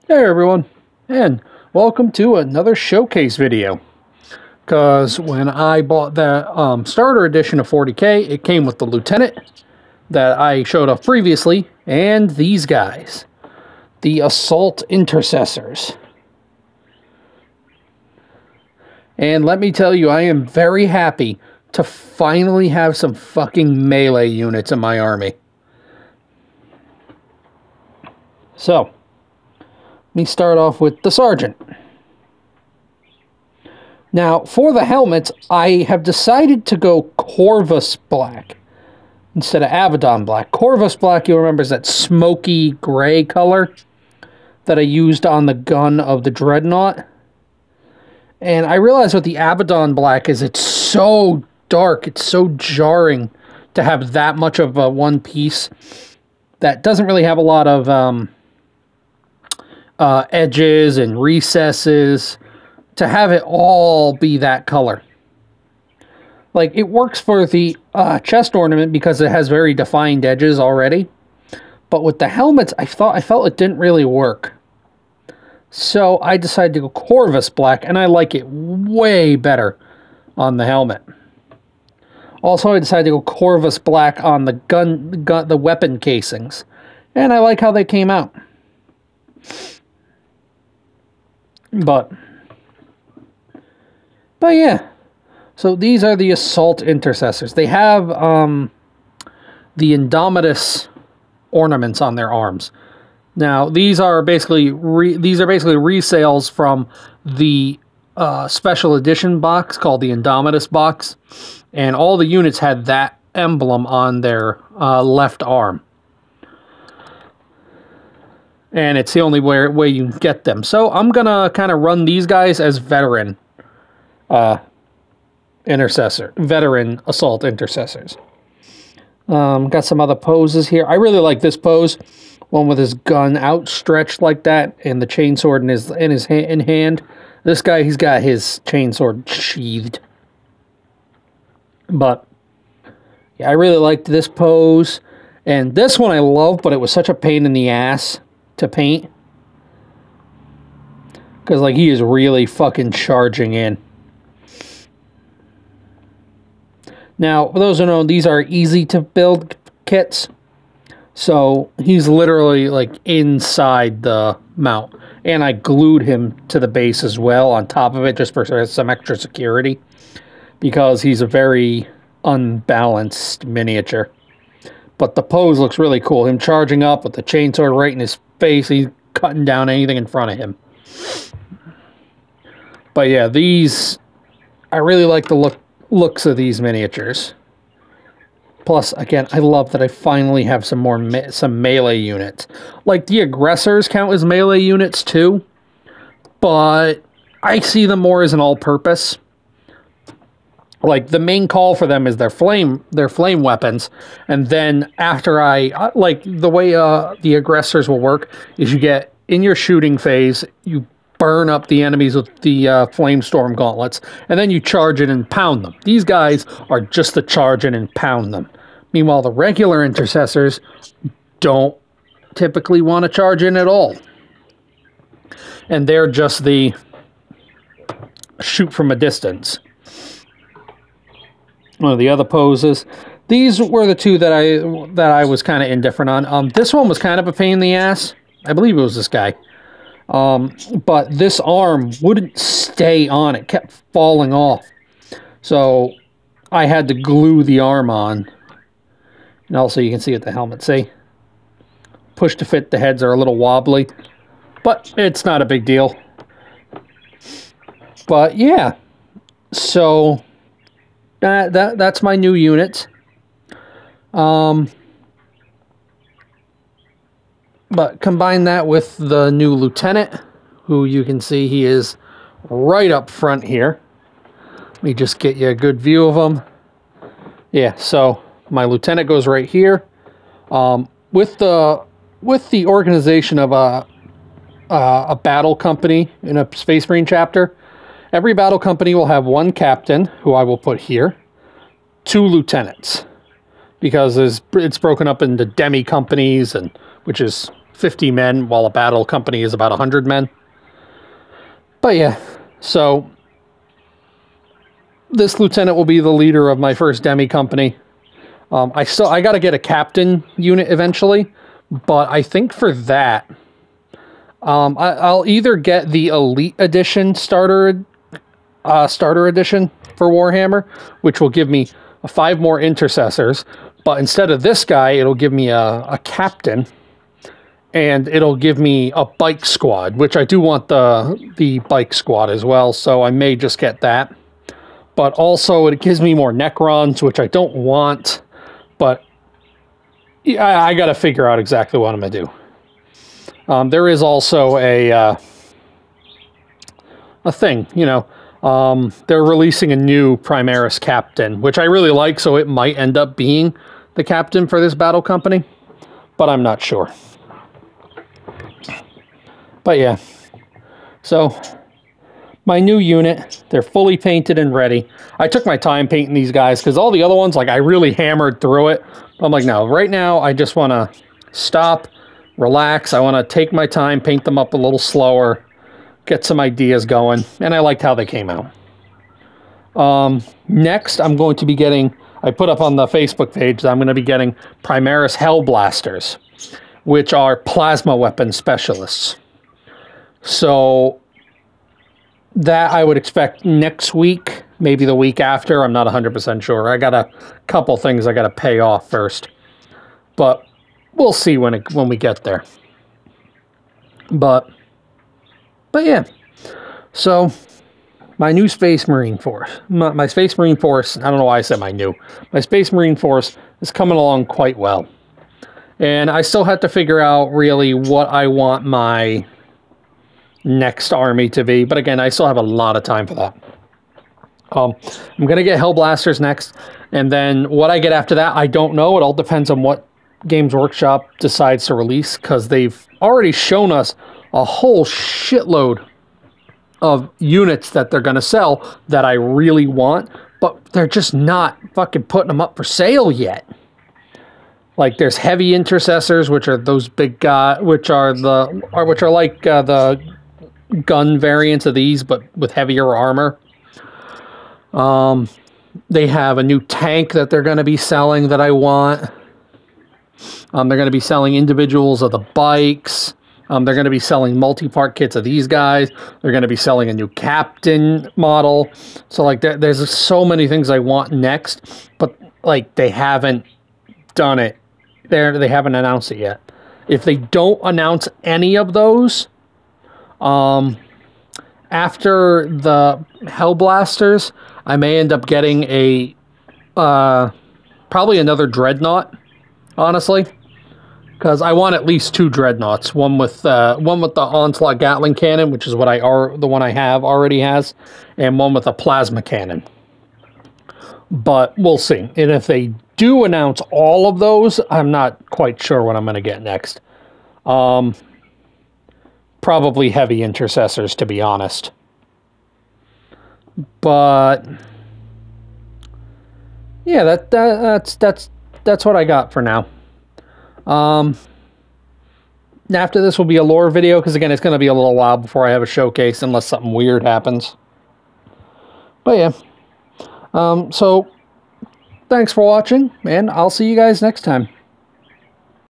Hey everyone, and welcome to another showcase video. Because when I bought the starter edition of 40K, it came with the Lieutenant that I showed off previously, and these guys, the Assault Intercessors. And let me tell you, I am very happy to finally have some fucking melee units in my army. So, let me start off with the Sergeant. Now, for the helmets, I have decided to go Corvus Black instead of Abaddon Black. Corvus Black, you'll remember, is that smoky gray color that I used on the gun of the Dreadnought. And I realized with the Abaddon Black is it's so dark, it's so jarring to have that much of one piece that doesn't really have a lot of edges and recesses, to have it all be that color. Like, it works for the chest ornament because it has very defined edges already, but with the helmets I felt it didn't really work. So I decided to go Corvus Black, and I like it way better on the helmet. Also, I decided to go Corvus Black on the weapon casings, and I like how they came out. But yeah, so these are the Assault Intercessors. They have the Indomitus ornaments on their arms. Now, these are basically resales from the special edition box called the Indomitus box, and all the units had that emblem on their left arm. And it's the only way you can get them. So I'm going to kind of run these guys as veteran veteran Assault Intercessors. Got some other poses here. I really like this pose. One with his gun outstretched like that and the chainsword in hand. This guy, he's got his chainsword sheathed. But yeah, I really liked this pose. And this one I love, but it was such a pain in the ass to paint, because like he is really fucking charging in. Now, for those who know, these are easy to build kits, so he's literally like inside the mount, and I glued him to the base as well on top of it just for some extra security, because he's a very unbalanced miniature. But the pose looks really cool. Him charging up with the chainsword right in his face. He's cutting down anything in front of him. But yeah, these... I really like the looks of these miniatures. Plus, again, I love that I finally have some melee units. Like, the aggressors count as melee units too, but I see them more as an all-purpose. Like, the main call for them is their flame weapons, and then after like, the way the aggressors will work is you get, in your shooting phase, you burn up the enemies with the flamestorm gauntlets, and then you charge in and pound them. These guys are just to charge in and pound them. Meanwhile, the regular intercessors don't typically want to charge in at all. And they're just the shoot from a distance. One of the other poses. These were the two that I was kind of indifferent on. This one was kind of a pain in the ass. I believe it was this guy. But this arm wouldn't stay on. It kept falling off. So I had to glue the arm on. And also you can see at the helmet, see? Push to fit, the heads are a little wobbly. But it's not a big deal. But yeah. So... That's my new unit. But combine that with the new Lieutenant, who you can see he is right up front here. Let me just get you a good view of him. Yeah, so my Lieutenant goes right here. With the organization of a battle company in a Space Marine chapter, every battle company will have one captain, who I will put here, 2 lieutenants, because it's broken up into demi companies, and which is 50 men, while a battle company is about 100 men. But yeah, so this lieutenant will be the leader of my first demi company. I got to get a captain unit eventually, but I think for that, I'll either get the Elite Edition starter edition for Warhammer, which will give me 5 more Intercessors, but instead of this guy, it'll give me a captain, and it'll give me a bike squad, which I do want the bike squad as well, so I may just get that. But also, it gives me more Necrons, which I don't want, but I got to figure out exactly what I'm going to do. There is also a thing, you know. They're releasing a new Primaris captain, which I really like, so it might end up being the captain for this battle company, but I'm not sure. But yeah, so my new unit, they're fully painted and ready. I took my time painting these guys because all the other ones, like, I really hammered through it. I'm like, no, right now I just want to stop, relax. I want to take my time, paint them up a little slower, get some ideas going, and I liked how they came out. Next, I'm going to be getting, I put up on the Facebook page that I'm going to be getting Primaris Hellblasters, which are plasma weapon specialists. So that I would expect next week, maybe the week after. I'm not 100% sure. I got a couple things I got to pay off first, but we'll see when we get there. But yeah, so my new Space Marine Force, my Space Marine Force, I don't know why I said my Space Marine Force is coming along quite well. And I still have to figure out really what I want my next army to be. But again, I still have a lot of time for that. I'm going to get Hellblasters next. And then what I get after that, I don't know. It all depends on what Games Workshop decides to release, because they've already shown us a whole shitload of units that they're going to sell that I really want, but they're just not fucking putting them up for sale yet. Like, there's heavy Intercessors, which are those big guys, which are like the gun variants of these, but with heavier armor. They have a new tank that they're going to be selling that I want. They're going to be selling individuals of the bikes. They're going to be selling multi-part kits of these guys. They're going to be selling a new captain model. So, like, there's so many things I want next, but, like, they haven't done it. They haven't announced it yet. If they don't announce any of those, after the Hellblasters, I may end up getting a probably another Dreadnought, honestly, because I want at least 2 Dreadnoughts. One with the Onslaught Gatling cannon, which is what the one I have already has, and one with a plasma cannon. But we'll see. And if they do announce all of those, I'm not quite sure what I'm going to get next. Probably heavy Intercessors, to be honest. But yeah, that's what I got for now. After this will be a lore video, because again, it's going to be a little while before I have a showcase, unless something weird happens. But yeah. So thanks for watching, and I'll see you guys next time.